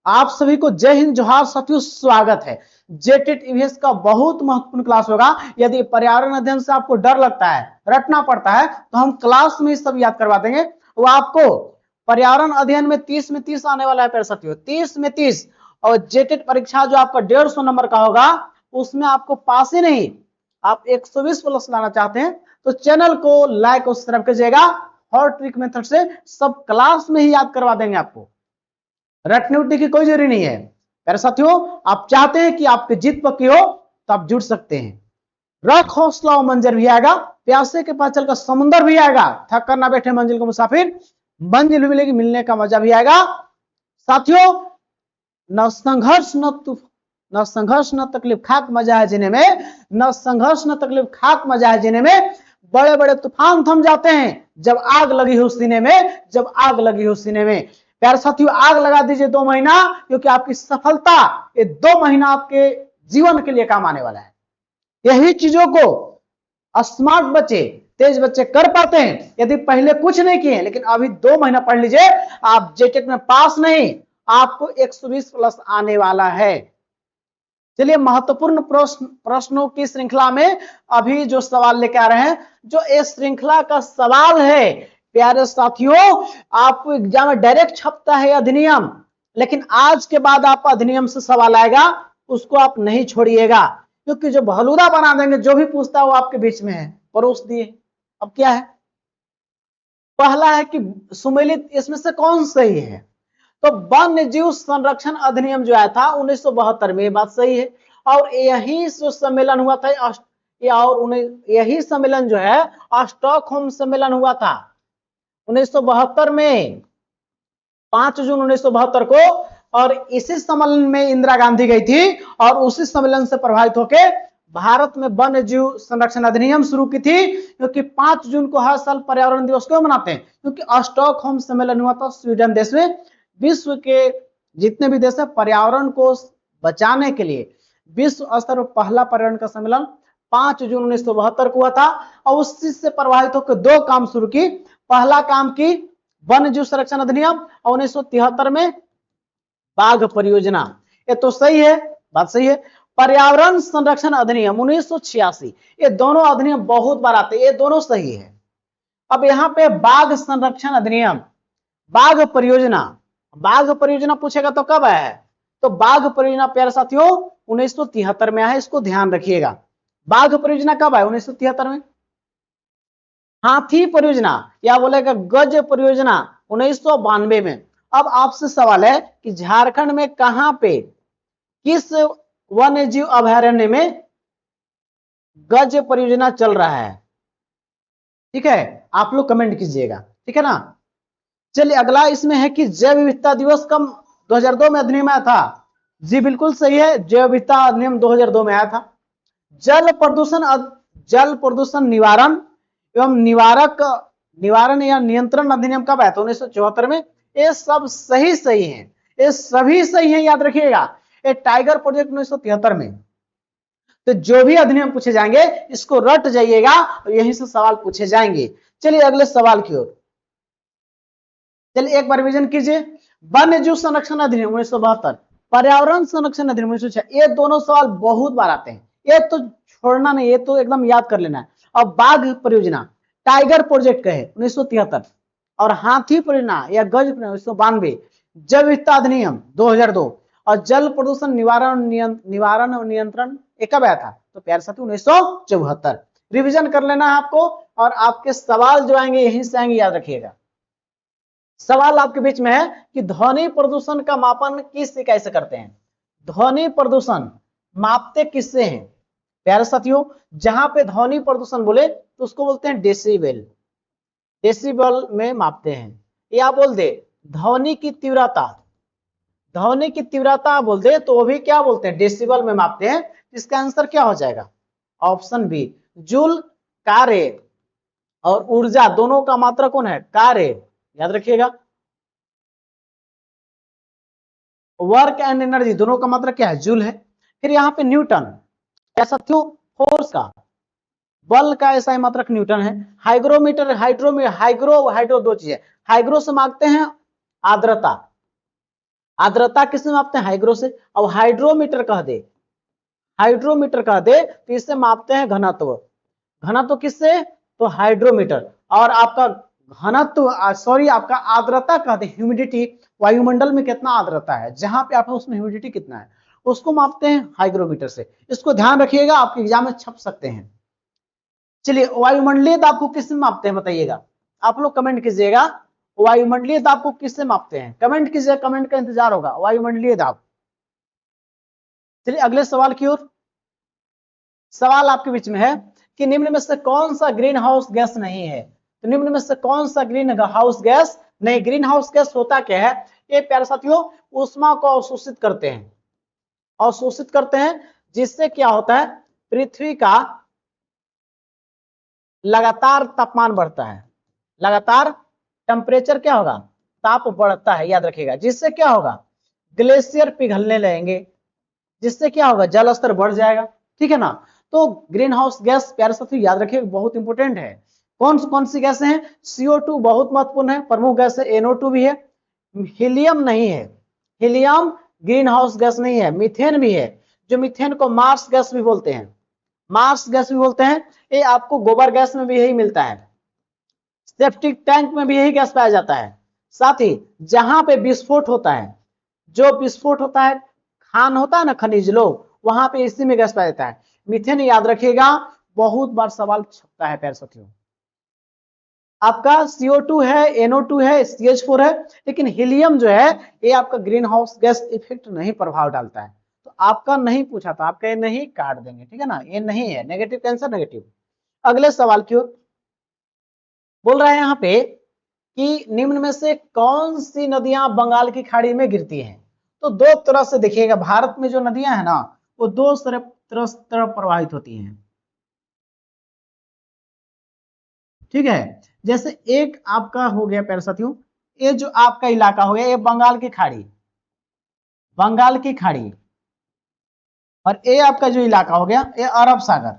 आप सभी को जय हिंद जोहार साथियों, स्वागत है। जेटेट ईवीएस का बहुत महत्वपूर्ण क्लास होगा। यदि पर्यावरण अध्ययन से आपको डर लगता है, रटना पड़ता है, तो हम क्लास में सब याद करवा देंगे। वो आपको पर्यावरण अध्ययन में 30 में 30 आने वाला है प्यारे साथियों, 30 में 30। और जेटेट परीक्षा जो आपका 150 नंबर का होगा, उसमें आपको पास ही नहीं, आप 120 प्लस लाना चाहते हैं तो चैनल को लाइक और सब्सक्राइब कीजिएगा। हर ट्रिक मेथड से सब क्लास में ही याद करवा देंगे आपको, रटने उठने की कोई जरूरी नहीं है। प्यारे साथियों, आप चाहते हैं कि आपकी जीत पक्की हो तो आप जुड़ सकते हैं। रख हौसला और मंजर भी आएगा, प्यासे के पास चलकर समुंदर भी आएगा, थक कर ना बैठे मंजिल को मुसाफिर, मंजिल भी मिलेगी, मिलने का मजा भी आएगा। साथियों, न संघर्ष न संघर्ष न तकलीफ, खाक मजा है जीने में, न संघर्ष न तकलीफ, खाक मजा है जीने में। बड़े बड़े तूफान थम जाते हैं जब आग लगी हो सीने में, जब आग लगी हो सीने में। प्यारे साथियों, आग लगा दीजिए 2 महीना, क्योंकि आपकी सफलता ये 2 महीना आपके जीवन के लिए काम आने वाला है। यही चीजों को स्मार्ट बच्चे, तेज बच्चे कर पाते हैं यदि पहले कुछ नहीं किए, लेकिन अभी 2 महीना पढ़ लीजिए, आप जेटेट में पास नहीं, आपको 120 प्लस आने वाला है। चलिए, महत्वपूर्ण प्रश्नों की श्रृंखला में अभी जो सवाल लेके आ रहे हैं, जो इस श्रृंखला का सवाल है प्यारे साथियों, आपको एग्जाम में डायरेक्ट छपता है अधिनियम, लेकिन आज के बाद आपका अधिनियम से सवाल आएगा, उसको आप नहीं छोड़िएगा, क्योंकि जो भलूदा बना देंगे, जो भी पूछता है वो आपके बीच में है, परोस दिए। अब क्या है, पहला है कि सुमेलित इसमें से कौन सही है? तो वन्य जीव संरक्षण अधिनियम जो आया था 1972 में, ये बात सही है। और यही जो सम्मेलन हुआ था, और यही सम्मेलन जो है स्टॉकहोम सम्मेलन हुआ था 1972 में, 5 जून 1972 को। और इसी सम्मेलन में इंदिरा गांधी गई थी और उसी सम्मेलन से प्रभावित होकर भारत में वन्य जीव संरक्षण अधिनियम शुरू की थी। क्योंकि 5 जून को हर साल पर्यावरण दिवस क्यों मनाते हैं? क्योंकि स्टॉकहोम सम्मेलन हुआ था स्वीडन देश में। विश्व के जितने भी देश है, पर्यावरण को बचाने के लिए विश्व स्तर पर पहला पर्यावरण का सम्मेलन 5 जून 1972 को हुआ था। और उसी से प्रभावित होकर 2 काम शुरू की। पहला काम की वन्य जीव संरक्षण अधिनियम, और 1973 में बाघ परियोजना। ये तो सही है, बात सही है। पर्यावरण संरक्षण अधिनियम 1986, ये दोनों अधिनियम बहुत बार आते हैं, ये दोनों सही है। अब यहाँ पे बाघ संरक्षण अधिनियम, बाघ परियोजना, बाघ परियोजना पूछेगा तो कब आया है? तो बाघ परियोजना प्यारे साथियों 1973 में आया है, इसको ध्यान रखिएगा। बाघ परियोजना कब आया? 1973 में। हाथी परियोजना या बोलेगा गज परियोजना 1992 में। अब आपसे सवाल है कि झारखंड में कहां पे, किस वन्य जीव अभयारण्य में गज परियोजना चल रहा है? ठीक है, आप लोग कमेंट कीजिएगा, ठीक है ना। चलिए, अगला इसमें है कि जैव विविधता दिवस कब 2002 में अधिनियम आया था? जी बिल्कुल सही है, जैव विविधता अधिनियम 2002 में आया था। जल प्रदूषण निवारण एवं निवारण या नियंत्रण अधिनियम कब आया था? 1974 में। ये सब सही है, ये सभी सही है, याद रखिएगा। ये टाइगर प्रोजेक्ट 1973 में। तो जो भी अधिनियम पूछे जाएंगे इसको रट जाइएगा और यहीं से सवाल पूछे जाएंगे। चलिए अगले सवाल की ओर, चलिए एक बार रिवीजन कीजिए। वन्य जीव संरक्षण अधिनियम 1972, पर्यावरण संरक्षण अधिनियम 1906, ये दोनों सवाल बहुत बार आते हैं, ये तो छोड़ना नहीं, ये तो एकदम याद कर लेना है। और बाघ परियोजना टाइगर प्रोजेक्ट का है 1973, और हाथी परियोजना या गज 1992, जैव विविधता अधिनियम 2002, और जल प्रदूषण निवारण और नियंत्रण ये कब आया था? तो प्यारे साथी 1974। रिवीजन कर लेना है आपको, और आपके सवाल जो आएंगे यहीं से आएंगे, याद रखिएगा। सवाल आपके बीच में है कि ध्वनि प्रदूषण का मापन किस कैसे करते हैं? ध्वनि प्रदूषण मापते किससे हैं? प्यारे साथियों, जहां पे ध्वनि प्रदूषण बोले तो उसको बोलते हैं डेसिबल, डेसिबल में मापते हैं। या बोल दे ध्वनि की तीव्रता, ध्वनि की तीव्रता बोल दे तो वो भी क्या बोलते हैं? डेसिबल में मापते हैं। इसका आंसर क्या हो जाएगा? Option B, joule. कार्य और ऊर्जा दोनों का मात्रा कौन है? कार्य, याद रखिएगा। वर्क एंड एनर्जी दोनों का मात्रा क्या है? जूल है। फिर यहाँ पे न्यूटन, क्या साथियों? फोर्स का, बल का ऐसा मात्रक न्यूटन है। हाइग्रोमीटर, हाइड्रो 2 चीजें। हाइग्रो से मापते हैं आर्द्रता, आर्द्रता किससे मापते हैं? हाइग्रो से। अब हाइड्रोमीटर कह दे, हाइड्रोमीटर कह दे तो इससे मापते हैं घनत्व। घनत्व किससे? तो हाइड्रोमीटर। और आपका घनत्व सॉरी आपका आर्द्रता कह दे, ह्यूमिडिटी, वायुमंडल में कितना आर्द्रता है, जहां पे आप उसमें ह्यूमिडिटी कितना है, उसको मापते हैं हाइग्रोमीटर से। इसको ध्यान रखिएगा, आपके एग्जाम में छप सकते हैं। चलिए, वायुमंडलीय दाब को किससे मापते हैं बताइएगा, आप लोग कमेंट कीजिएगा। वायुमंडलीय दाब को किससे मापते हैं? कमेंट कीजिए, कमेंट का इंतजार होगा। वायुमंडलीय दाब। चलिए अगले सवाल की ओर। सवाल आपके बीच में है कि निम्न में से कौन सा ग्रीन हाउस गैस नहीं है? तो निम्न में से कौन सा ग्रीन हाउस गैस नहीं? ग्रीन हाउस गैस होता क्या है? ये प्यारे साथियों ऊष्मा को अवशोषित करते हैं, अवशोषित करते हैं, जिससे क्या होता है, पृथ्वी का लगातार तापमान बढ़ता है, लगातार टेम्परेचर क्या होगा, ताप बढ़ता है, याद रखिएगा। जिससे क्या होगा, ग्लेशियर पिघलने लगेंगे, जिससे क्या होगा, जल स्तर बढ़ जाएगा, ठीक है ना। तो ग्रीन हाउस गैस प्यारे साथियों याद रखिएगा, बहुत इंपॉर्टेंट है। कौन सी गैसें हैं? CO2 बहुत महत्वपूर्ण है, प्रमुख गैस है। NO2 भी है, हीलियम नहीं है, हीलियम ग्रीन हाउस गैस नहीं है। मीथेन भी है, जो मीथेन को मार्स गैस भी बोलते हैं, मार्स गैस भी बोलते हैं। ये आपको गोबर गैस में भी यही मिलता है, सेप्टिक टैंक में भी यही गैस पाया जाता है। साथ ही जहां पे विस्फोट होता है, जो विस्फोट होता है, खान होता है ना, खनिज लोग, वहां पे इसी में गैस पाया जाता है, मीथेन। याद रखिएगा, बहुत बार सवाल छपता है प्यारे साथियों। आपका CO2 है, NO2 है, CH4 है, लेकिन हीलियम जो है ये आपका ग्रीन हाउस गैस इफेक्ट नहीं प्रभाव डालता है। तो आपका नहीं पूछा था, आपका ये नहीं काट देंगे, ठीक है ना, ये नहीं है, नेगेटिव कैंसर नेगेटिव। अगले सवाल की ओर। बोल रहा है यहाँ पे कि निम्न में से कौन सी नदियां बंगाल की खाड़ी में गिरती हैं? तो दो तरह से देखिएगा, भारत में जो नदियां है ना, वो दो तरफ प्रवाहित होती हैं, ठीक है। जैसे एक आपका हो गया प्यारे साथियों, ये जो आपका इलाका हो गया, ये बंगाल की खाड़ी, बंगाल की खाड़ी। और ये आपका जो इलाका हो गया, ये अरब सागर,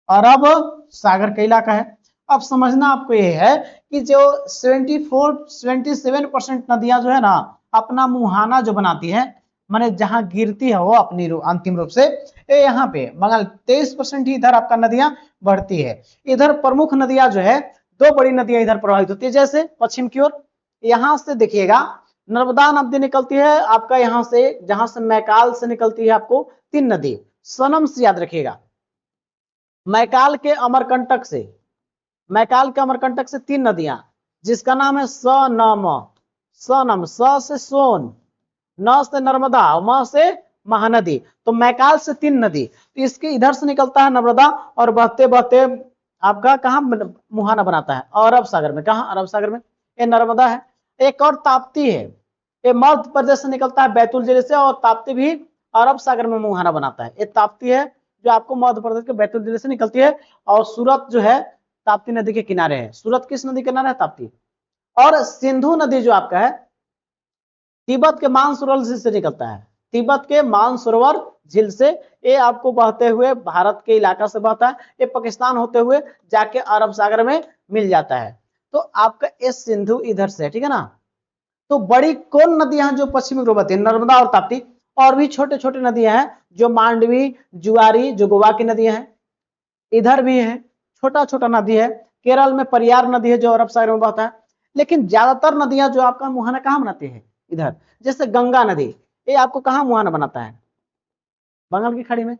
अरब सागर का इलाका है। अब समझना आपको ये है कि जो 77% नदियां जो है ना, अपना मुहाना जो बनाती है, माने जहां गिरती है वो अपनी अंतिम रूप से, ये यहाँ पे बंगाल 23% ही इधर आपका नदियां बढ़ती है। इधर प्रमुख नदियां जो है, दो बड़ी नदियां इधर प्रवाहित होती है। जैसे पश्चिम की ओर, यहां से देखिएगा नर्मदा नदी निकलती है आपका, यहां से जहां से मैकाल से निकलती है आपको 3 नदी, सनम से याद रखिएगा। मैकाल के अमरकंटक से, मैकाल के अमरकंटक से 3 नदियां, जिसका नाम है सनम, सनम, स से सोन, न से नर्मदा, म से महानदी। तो मैकाल से 3 नदी, तो इसके इधर से निकलता है नर्मदा, और बहते बहते आपका कहा मुहाना बनाता है, अरब सागर में। कहा? अरब सागर में। ये नर्मदा है। एक और ताप्ती है, ये मध्य प्रदेश से निकलता है बैतूल जिले से, और ताप्ती भी अरब सागर में मुहाना बनाता है। ये ताप्ती है जो आपको मध्य प्रदेश के बैतूल जिले से निकलती है, और सूरत जो है ताप्ती नदी के किनारे है। सूरत किस नदी के किनारे है? ताप्ती। और सिंधु नदी जो आपका है, तिब्बत के मानसरोवर झील से निकलता है, तिब्बत के मानसरोवर झील से ये आपको बहते हुए भारत के इलाका से बहता है, ये पाकिस्तान होते हुए जाके अरब सागर में मिल जाता है। तो आपका ये सिंधु इधर से, ठीक है ना। तो बड़ी कौन नदियां जो पश्चिमी ध्रुव बहती है? नर्मदा और ताप्ती। और भी छोटे छोटे नदियां हैं, जो मांडवी, जुआरी, जो गोवा की नदियां हैं, इधर भी है, छोटा छोटा नदी है। केरल में परियार नदी है जो अरब सागर में बहता है। लेकिन ज्यादातर नदियां जो आपका मुहाना कहाँ बनाती है? इधर। जैसे गंगा नदी, ये आपको कहाँ मुहाना बनाता है? बंगाल की खाड़ी में।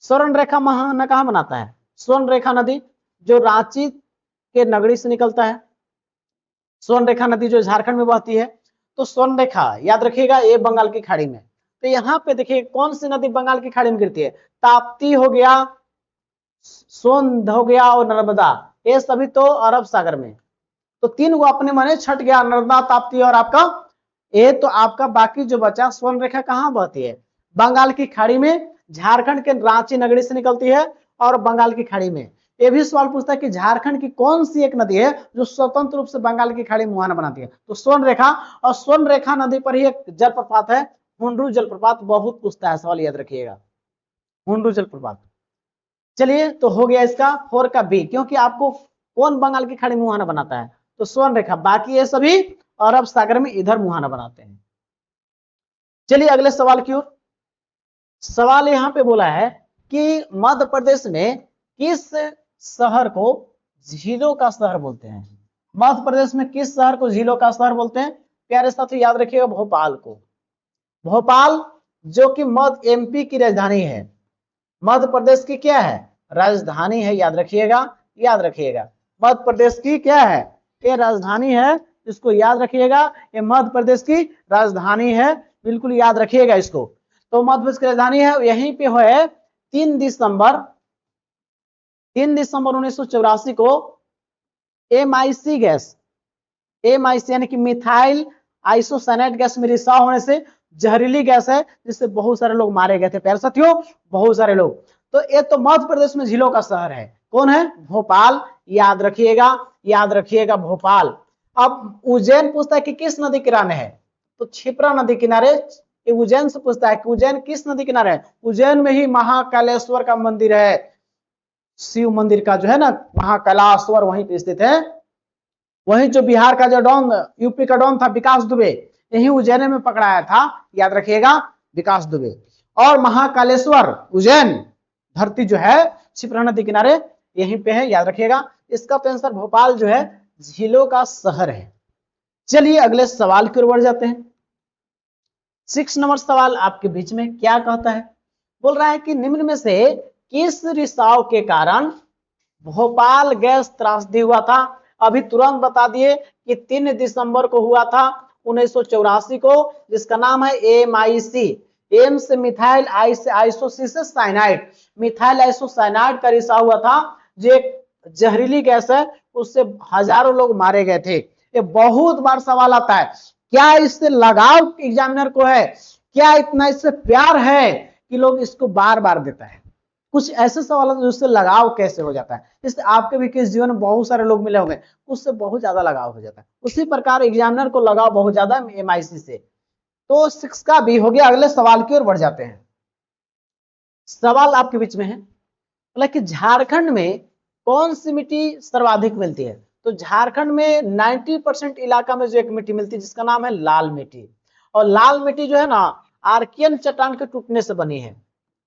स्वर्ण रेखा मुहाना कहाँ बनाता है? स्वर्ण रेखा नदी जो रांची के नगरी से निकलता है, स्वर्ण रेखा नदी जो झारखंड में बहती है। तो स्वर्ण रेखा याद रखिएगा, ये बंगाल की खाड़ी में। तो यहाँ पे देखिए कौन सी नदी बंगाल की खाड़ी में गिरती है? ताप्ती हो गया, सोन हो गया, और नर्मदा, ये सभी तो अरब सागर में। तो 3 को अपने माने छट गया, नर्मदा, ताप्ती और आपका ये। तो आपका बाकी जो बचा, स्वर्ण रेखा कहाँ बहती है? बंगाल की खाड़ी में, झारखंड के रांची नगरी से निकलती है, और बंगाल की खाड़ी में। ये भी सवाल पूछता है कि झारखंड की कौन सी एक नदी है जो स्वतंत्र रूप से बंगाल की खाड़ी में मुहाना बनाती है? तो स्वर्ण रेखा। और स्वर्ण रेखा नदी पर ही एक जलप्रपात है, हुंडरू जलप्रपात, बहुत पूछता है सवाल, याद रखिएगा, हुंडरू जलप्रपात। चलिए, तो हो गया इसका 4 का बी, क्योंकि आपको कौन बंगाल की खाड़ी में मुहाना बनाता है? तो स्वर्ण रेखा। बाकी ये सभी अरब सागर में इधर मुहाना बनाते हैं। चलिए अगले सवाल की ओर। सवाल यहां पे बोला है कि मध्य प्रदेश में किस शहर को झीलों का शहर बोलते हैं? मध्य प्रदेश में किस शहर को झीलों का शहर बोलते हैं? प्यारे साथी याद रखिएगा, भोपाल को। भोपाल जो कि मध्य एमपी की राजधानी है, मध्य प्रदेश की क्या है? राजधानी है। याद रखिएगा, याद रखिएगा, मध्य प्रदेश की क्या है? ये राजधानी है। इसको याद रखिएगा, ये मध्य प्रदेश की राजधानी है, बिल्कुल याद रखिएगा इसको। तो मध्य प्रदेश की राजधानी है, यहीं पे है 3 दिसंबर 1984 को MIC गैस, MIC यानी कि मिथाइल आइसोसाइनेट गैस में रिसाव होने से जहरीली गैस है, जिससे बहुत सारे लोग मारे गए थे प्यारे साथियों, बहुत सारे लोग। तो ये तो मध्य प्रदेश में झीलों का शहर है, कौन है? भोपाल। याद रखिएगा, याद रखिएगा, भोपाल। अब उज्जैन पूछता है कि किस नदी किनारे है? तो क्षिप्रा नदी किनारे। उज्जैन से पूछता है कि उज्जैन किस नदी किनारे है? उज्जैन में ही महाकालेश्वर का मंदिर है, शिव मंदिर का जो है ना, महाकालेश्वर वहीं पे स्थित है। वहीं जो बिहार का जो डॉन, यूपी का डॉन था विकास दुबे, यही उज्जैन में पकड़ाया था, याद रखिएगा, विकास दुबे। और महाकालेश्वर उज्जैन धरती जो है क्षिप्रा नदी किनारे यहीं पे है, याद रखिएगा। इसका तो आंसर भोपाल जो है झीलों का शहर है। चलिए अगले सवाल की ओर बढ़ जाते हैं। 6 नंबर सवाल आपके बीच में क्या कहता है? बोल रहा है कि निम्न में से किस रिसाव के कारण भोपाल गैस त्रासदी हुआ था? अभी तुरंत बता दिए कि 3 दिसंबर को हुआ था 1984 को, जिसका नाम है MIC, एम से मिथाइल आइसोसाइनाइड, मिथाइल आइसोसाइनाइड का रिसाव हुआ था, जो एक जहरीली गैस है, उससे हजारों लोग मारे गए थे। ये बहुत बार सवाल आता है, क्या इससे लगाव एग्जामिनर को है? क्या इतना इससे प्यार है कि लोग इसको बार बार देता है? कुछ ऐसे सवाल है जिससे लगाव कैसे हो जाता है, इससे आपके भी किस जीवन में बहुत सारे लोग मिले होंगे, उससे बहुत ज्यादा लगाव हो जाता है। उसी प्रकार एग्जामिनर को लगाव बहुत ज्यादा MIC से। तो 6 का भी हो गया। अगले सवाल की ओर बढ़ जाते हैं। सवाल आपके बीच में है, बोला कि झारखंड में कौन सी मिट्टी सर्वाधिक मिलती है? तो झारखंड में 90% इलाका में जो एक मिट्टी मिलती है, जिसका नाम है लाल मिट्टी। और लाल मिट्टी जो है ना, आर्कियन चट्टान के टूटने से बनी है,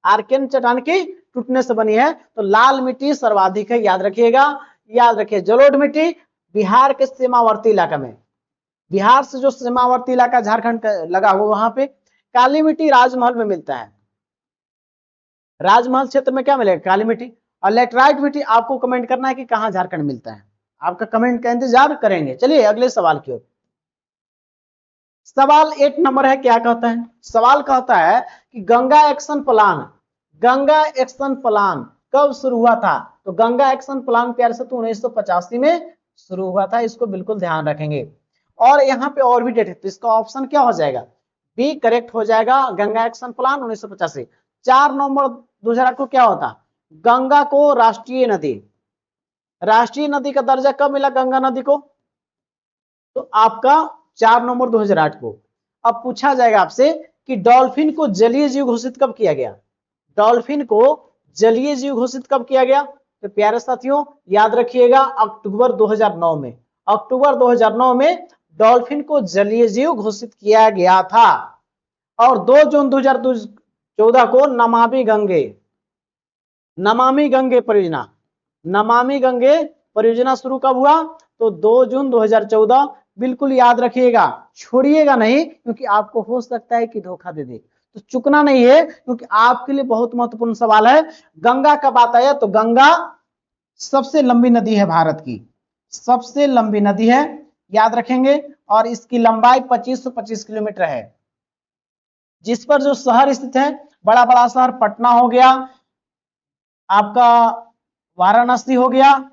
आर्कियन चट्टान की टूटने से बनी है। तो लाल मिट्टी सर्वाधिक है, याद रखिएगा, याद रखिए। जलोढ़ मिट्टी बिहार के सीमावर्ती इलाका में, बिहार से जो सीमावर्ती इलाका झारखंड का लगा हुआ, वहां पे। काली मिट्टी राजमहल में मिलता है, राजमहल क्षेत्र में क्या मिलेगा? काली मिट्टी। और लेटराइट मिट्टी आपको कमेंट करना है कि कहां झारखंड मिलता है, आपका कमेंट का इंतजार करेंगे। चलिए अगले सवाल की ओर। सवाल 8 नंबर है, क्या कहता है? सवाल कहता है कि Ganga action plan, Ganga action plan कब शुरू हुआ था? तो गंगा एक्शन प्लान प्यारे से 1985 में शुरू हुआ था, इसको बिल्कुल ध्यान रखेंगे। और यहाँ पे और भी डेट है, तो इसका ऑप्शन क्या हो जाएगा? बी करेक्ट हो जाएगा। Ganga action plan 1985। 4 नवंबर 2008 को क्या होता? गंगा को राष्ट्रीय नदी, राष्ट्रीय नदी का दर्जा कब मिला गंगा नदी को? तो आपका 4 नवंबर 2008 को। अब पूछा जाएगा आपसे कि डॉल्फिन को जलीय जीव घोषित कब किया गया? डॉल्फिन को जलीय जीव घोषित कब किया गया? तो प्यारे साथियों याद रखिएगा, अक्टूबर 2009 में, अक्टूबर 2009 में डॉल्फिन को जलीय जीव घोषित किया गया था। और 2 जून 2014 को नमामि गंगे, नमामि गंगे परियोजना, नमामि गंगे परियोजना शुरू कब हुआ? तो 2 जून 2014। बिल्कुल याद रखिएगा, छोड़िएगा नहीं, क्योंकि आपको हो सकता है कि धोखा दे दे, तो चुकना नहीं है, क्योंकि आपके लिए बहुत महत्वपूर्ण सवाल है। गंगा का बात आया तो गंगा सबसे लंबी नदी है भारत की, सबसे लंबी नदी है, याद रखेंगे। और इसकी लंबाई 2525 किलोमीटर है, जिस पर जो शहर स्थित है, बड़ा बड़ा शहर पटना हो गया, आपका वाराणसी हो गया,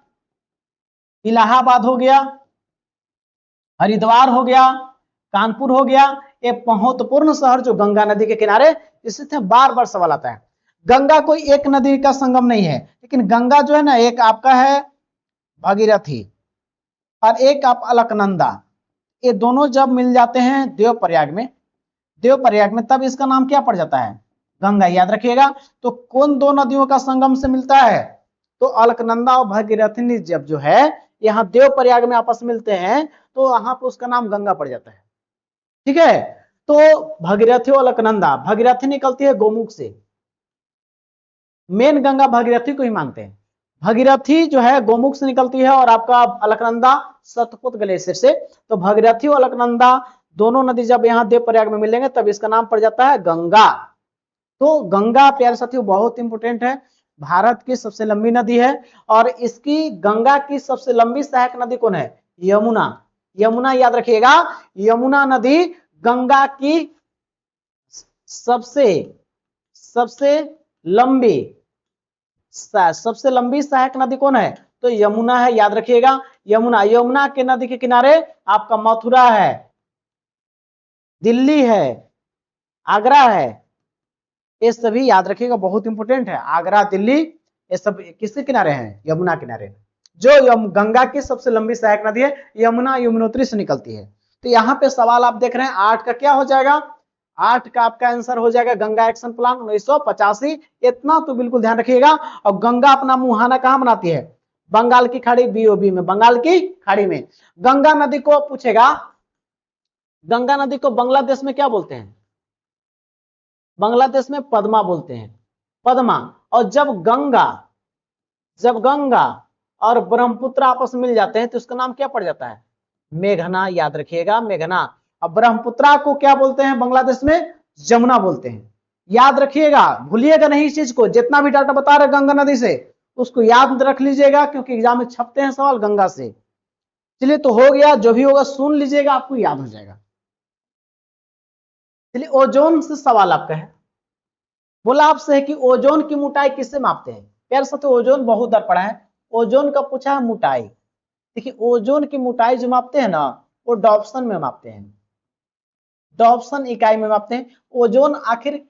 इलाहाबाद हो गया, हरिद्वार हो गया, कानपुर हो गया। ये महत्वपूर्ण शहर जो गंगा नदी के किनारे स्थित है। बार बार सवाल आता है, गंगा कोई एक नदी का संगम नहीं है, लेकिन गंगा जो है ना, एक आपका है भागीरथी और एक आप अलकनंदा, ये दोनों जब मिल जाते हैं देवप्रयाग में, देवप्रयाग में, तब इसका नाम क्या पड़ जाता है? गंगा, याद रखिएगा। तो कौन दो नदियों का संगम से मिलता है? तो अलकनंदा और भागीरथी जब जो है यहाँ देवप्रयाग में आपस में मिलते हैं, तो वहां पर उसका नाम गंगा पड़ जाता है, ठीक है। तो भगीरथी और अलकनंदा, भगीरथी निकलती है गोमुख से, मेन गंगा भगीरथी को ही मानते हैं। भगीरथी जो है गोमुख से निकलती है और आपका अलकनंदा सतपुत ग्लेशियर से। तो भगीरथी और अलकनंदा दोनों नदी जब यहाँ देवप्रयाग में मिलेंगे तब इसका नाम पड़ जाता है गंगा। तो गंगा प्यारे साथियों बहुत इंपोर्टेंट है, भारत की सबसे लंबी नदी है। और इसकी गंगा की सबसे लंबी सहायक नदी कौन है? यमुना। यमुना याद रखिएगा, यमुना नदी गंगा की सबसे लंबी सहायक नदी कौन है? तो यमुना है, याद रखिएगा। यमुना, यमुना के नदी के किनारे आपका मथुरा है, दिल्ली है, आगरा है, ये सभी याद रखिएगा, बहुत इंपोर्टेंट है। आगरा, दिल्ली, ये सब किसके किनारे हैं? यमुना किनारे। जो गंगा की सबसे लंबी सहायक नदी है यमुना, यमुनोत्री से निकलती है। तो यहाँ पे सवाल आप देख रहे हैं 8 का क्या हो जाएगा? 8 का आपका आंसर हो जाएगा गंगा एक्शन प्लान 1985। इतना तो बिल्कुल ध्यान रखिएगा। और गंगा अपना मुहाना कहां बनाती है? बंगाल की खाड़ी, बीओबी में, बंगाल की खाड़ी में। गंगा नदी को पूछेगा, गंगा नदी को बांग्लादेश में क्या बोलते हैं? बांग्लादेश में पद्मा बोलते हैं, पद्मा। और जब गंगा और ब्रह्मपुत्र आपस में मिल जाते हैं तो उसका नाम क्या पड़ जाता है? मेघना, याद रखिएगा, मेघना। अब ब्रह्मपुत्र को क्या बोलते हैं बांग्लादेश में? जमुना बोलते हैं। याद रखिएगा, भूलिएगा नहीं इस चीज को। जितना भी डाटा बता रहे गंगा नदी से उसको याद रख लीजिएगा, क्योंकि एग्जाम में छपते हैं सवाल गंगा से। चलिए, तो हो गया, जो भी होगा सुन लीजिएगा, आपको याद हो जाएगा। चलिए, ओजोन से सवाल आपका है। बोला आपसे है कि ओजोन की मोटाई किससे मापते हैं? प्यारे साथियों, ओजोन बहुत बार पढ़ा है। ओजोन का पूछा है मोटाई। देखिए, ओजोन की मोटाई जो मापते हैं ना, वो डॉप्सन में मापते हैं, डॉप्सन इकाई में मापते हैं। ओजोन आखिर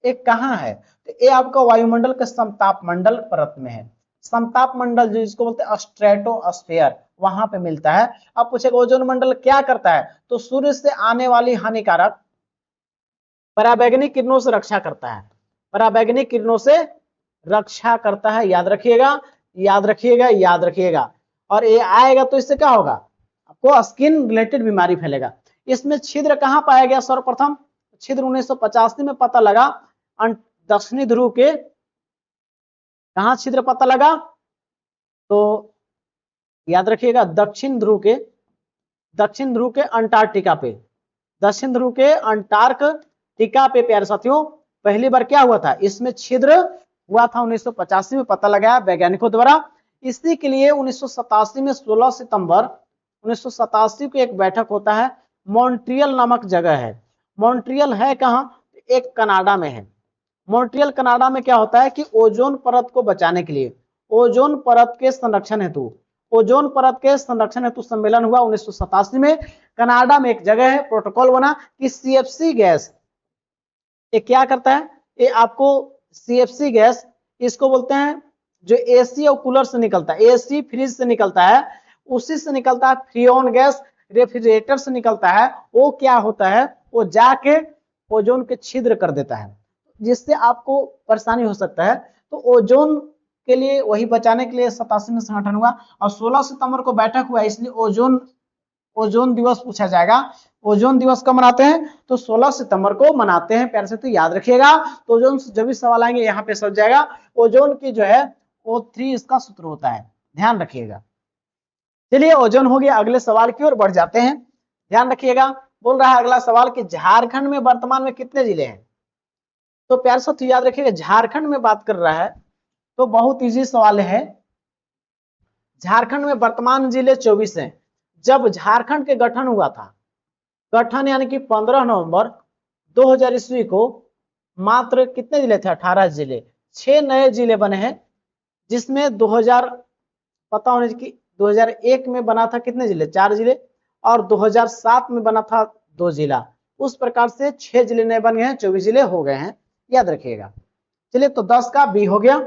एक कहाँ है? तो ये आपका वायुमंडल के समताप मंडल परत में है। समताप मंडल जिसको बोलते हैं स्ट्रेटोस्फेयर, वहां पे मिलता है। अब पूछेगा ओजोन मंडल क्या करता है? तो सूर्य से आने वाली हानिकारक पराबैंगनी किरणों से रक्षा करता है, पराबैंगनी किरणों से रक्षा करता है। याद रखिएगा, याद रखिएगा, याद रखिएगा। और ये आएगा तो इससे क्या होगा? आपको स्किन रिलेटेड बीमारी फैलेगा। इसमें छिद्र कहां पाया गया सर्वप्रथम? छिद्र 1985 में पता लगा, दक्षिणी ध्रुव के। कहां छिद्र पता लगा? तो याद रखिएगा, दक्षिण ध्रुव के अंटार्कटिका पे, दक्षिण ध्रुव के अंटार्कटिका पे प्यारे साथियों पहली बार क्या हुआ था? इसमें छिद्र हुआ था 1985 में, पता लगाया वैज्ञानिकों द्वारा। इसी के लिए 1987 में 16 सितंबर 1987 को एक बैठक होता है। मॉन्ट्रियल नामक जगह है। मॉन्ट्रियल है कहां? एक कनाडा में है। मॉन्ट्रियल कनाडा में क्या होता है कि ओजोन परत को बचाने के लिए, ओजोन परत के संरक्षण हेतु सम्मेलन हुआ 1987 में। कनाडा में एक जगह है, प्रोटोकॉल बना कि सीएफसी गैस ये क्या करता है? ये आपको सीएफसी गैस, इसको बोलते हैं जो एसी और कूलर से निकलता है, एसी फ्रिज से निकलता है, उसी से निकलता है। फ्रीऑन गैस रेफ्रिजरेटर से निकलता है। वो क्या होता है? वो जाके ओजोन के छिद्र कर देता है, जिससे आपको परेशानी हो सकता है। तो ओजोन के लिए, वही बचाने के लिए 87 में संगठन हुआ। और 16 सितंबर को बैठक हुआ, इसलिए ओजोन दिवस पूछा जाएगा। ओजोन दिवस कब मनाते हैं? तो 16 सितंबर को मनाते हैं। प्यारे से तो याद रखिएगा। तो ओजोन जब भी सवाल आएंगे यहाँ पे सब जाएगा। ओजोन की जो है O3 इसका सूत्र होता है, ध्यान रखिएगा। चलिए, ओजोन हो गया। अगले सवाल की ओर बढ़ जाते हैं, ध्यान रखिएगा। बोल रहा है अगला सवाल कि झारखंड में वर्तमान में कितने जिले हैं? तो प्यारे साथियों याद रखिएगा, झारखंड में बात कर रहा है तो बहुत इजी सवाल है। झारखंड में वर्तमान जिले 24 हैं। जब झारखंड के गठन हुआ था, गठन यानी कि 15 नवंबर 2000 ईस्वी को, मात्र कितने जिले थे? 18 जिले। 6 नए जिले बने हैं, जिसमें 2000 पता होने की 2001 में बना था कितने जिले? 4 जिले। और 2007 में बना था 2 जिला। उस प्रकार से 6 जिले नए बन गए हैं, 24 जिले हो गए हैं, याद रखिएगा। चलिए, तो 10 का बी हो गया।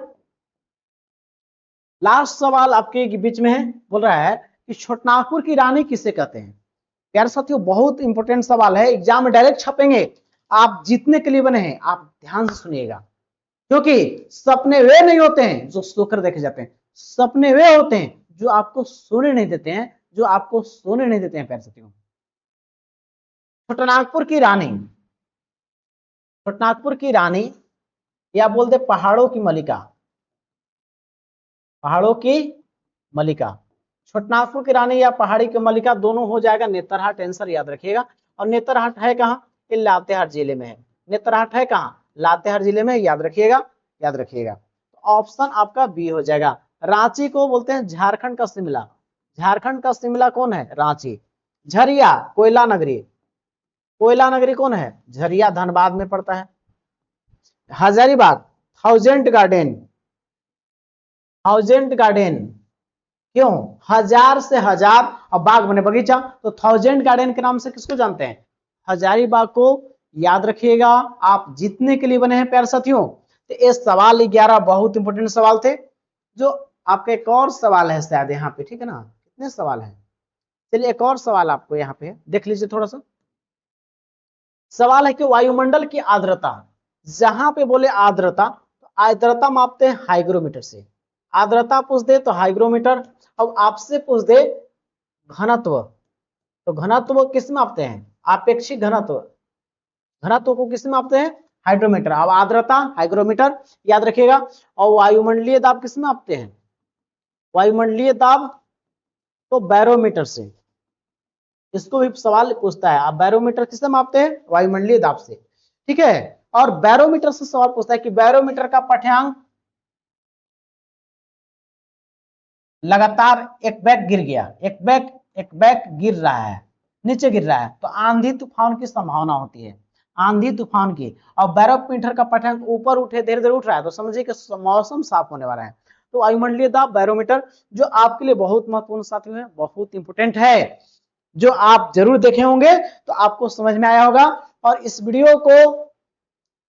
लास्ट सवाल आपके बीच में है। बोल रहा है कि छोटनागपुर की रानी किसे कहते हैं? प्यारे साथियों बहुत इंपॉर्टेंट सवाल है, एग्जाम में डायरेक्ट छपेंगे। आप जीतने के लिए बने हैं, आप ध्यान से सुनिएगा, क्योंकि सपने वे नहीं होते हैं जो सोकर देखे जाते हैं, सपने वे होते हैं जो आपको सोने नहीं देते हैं, जो आपको सोने नहीं देते हैं। प्यारे साथियों, छोटानागपुर की रानी, छोटानागपुर की रानी या बोल दे पहाड़ों की मलिका, पहाड़ों की मलिका। छोटानागपुर की रानी या पहाड़ी की मलिका दोनों हो जाएगा नेतरहाट, आंसर याद रखिएगा। और नेतरहाट है कहाँ? ये लातेहार जिले में है। नेतरहाट है कहाँ? लातेहार जिले में, याद रखिएगा, याद रखिएगा। तो ऑप्शन आपका बी हो जाएगा। रांची को बोलते हैं झारखंड का शिमला, झारखंड का शिमला कौन है? रांची। झरिया कोयला नगरी, कोयला नगरी कौन है? झरिया, धनबाद में पड़ता है। Hazaribagh thousand garden, thousand garden क्यों? हजार से हजार और बाग बने बगीचा, तो थाउजेंड गार्डन के नाम से किसको जानते हैं? हजारीबाग को याद रखिएगा। आप जीतने के लिए बने हैं प्यारे साथियों। तो ये सवाल 11 बहुत इंपॉर्टेंट सवाल थे। जो आपका एक और सवाल है शायद यहाँ पे, ठीक है ना? कितने सवाल है? चलिए एक और सवाल आपको यहाँ पे देख लीजिए थोड़ा सा। सवाल है कि वायुमंडल की आर्द्रता, जहां पे बोले आर्द्रता, तो आर्द्रता मापते हैं हाइग्रोमीटर से। आर्द्रता पूछ दे तो हाइग्रोमीटर। अब आपसे पूछ दे घनत्व, तो घनत्व किस में मापते हैं? आपेक्षिक घनत्व, घनत्व को किस में मापते हैं? हाइड्रोमीटर। अब आर्द्रता हाइग्रोमीटर, याद रखिएगा। और वायुमंडलीय दाब किस में मापते हैं? वायुमंडलीय दाब तो बैरोमीटर से। इसको भी सवाल पूछता है, आप बैरोमीटर किससे मापते हैं? वायुमंडलीय दाब से, ठीक है। और बैरोमीटर से सवाल पूछता है कि बैरोमीटर का पाठ्यांक लगातार एक बैग गिर गया, एक बैग गिर रहा है, नीचे गिर रहा है, तो आंधी तूफान की संभावना होती है, आंधी तूफान की। और बैरोमीटर का पाठ्यांक ऊपर उठे, धीरे धीरे उठ रहा है, तो समझिए कि मौसम साफ होने वाला है। तो वायुमंडलीय दाब बैरोमीटर जो आपके लिए बहुत महत्वपूर्ण साथियों है, बहुत इंपोर्टेंट है, जो आप जरूर देखे होंगे, तो आपको समझ में आया होगा। और इस वीडियो को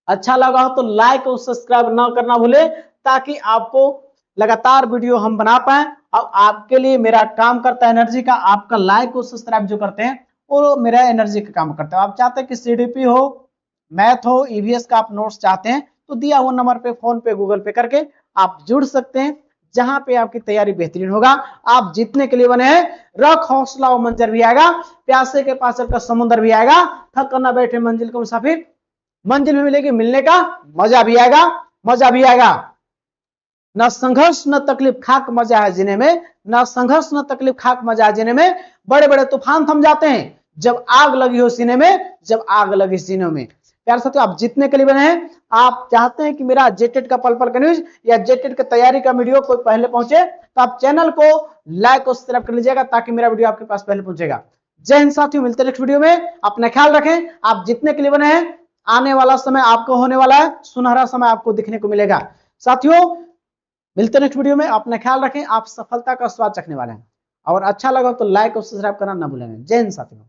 अच्छा लगा हो तो लाइक और सब्सक्राइब ना करना भूले, ताकि आपको लगातार वीडियो हम बना पाए। और आपके लिए मेरा काम करता है एनर्जी का, आपका लाइक और सब्सक्राइब जो करते हैं वो मेरा एनर्जी का काम करता है। आप चाहते हैं कि सीडीपी हो, मैथ हो, ईवीएस का आप नोट्स चाहते हैं, तो दिया हुआ नंबर पे फोन पे गूगल पे करके आप जुड़ सकते हैं, जहां पे आपकी तैयारी बेहतरीन होगा। आप जीतने के लिए बने हैं। रख हौसला और मंजर भी आएगा, प्यासे के पास चलकर समुद्र भी आएगा, थक कर ना बैठे मंजिल को मुसाफिर, मंजिल में मिलेगी, मिलने का मजा भी आएगा, मजा भी आएगा। न संघर्ष न तकलीफ खाक मजा है जीने में, न संघर्ष न तकलीफ खाक मजा है जीने में। बड़े बड़े तूफान थम जाते हैं जब आग लगी हो सीने में, जब आग लगी सीने में। प्यारे साथियों, आप जीतने के लिए बने हैं। आप चाहते हैं कि मेरा जेटेट का पल पल का न्यूज या जेटेट की तैयारी का वीडियो कोई पहले पहुंचे, तो आप चैनल को लाइक और सब्सक्राइब कर लीजिएगा, ताकि मेरा वीडियो आपके पास पहले पहुंचेगा। जय हिंद साथियों, मिलते हैं नेक्स्ट वीडियो में। अपना ख्याल रखें। आप जीतने के लिए बने हैं। आने वाला समय आपको होने वाला है, सुनहरा समय आपको दिखने को मिलेगा। साथियों मिलते हैं नेक्स्ट वीडियो में। अपना ख्याल रखें, आप सफलता का स्वाद चखने वाले हैं। और अच्छा लगा तो लाइक और सब्सक्राइब करना ना भूलें। जय हिंद साथियों।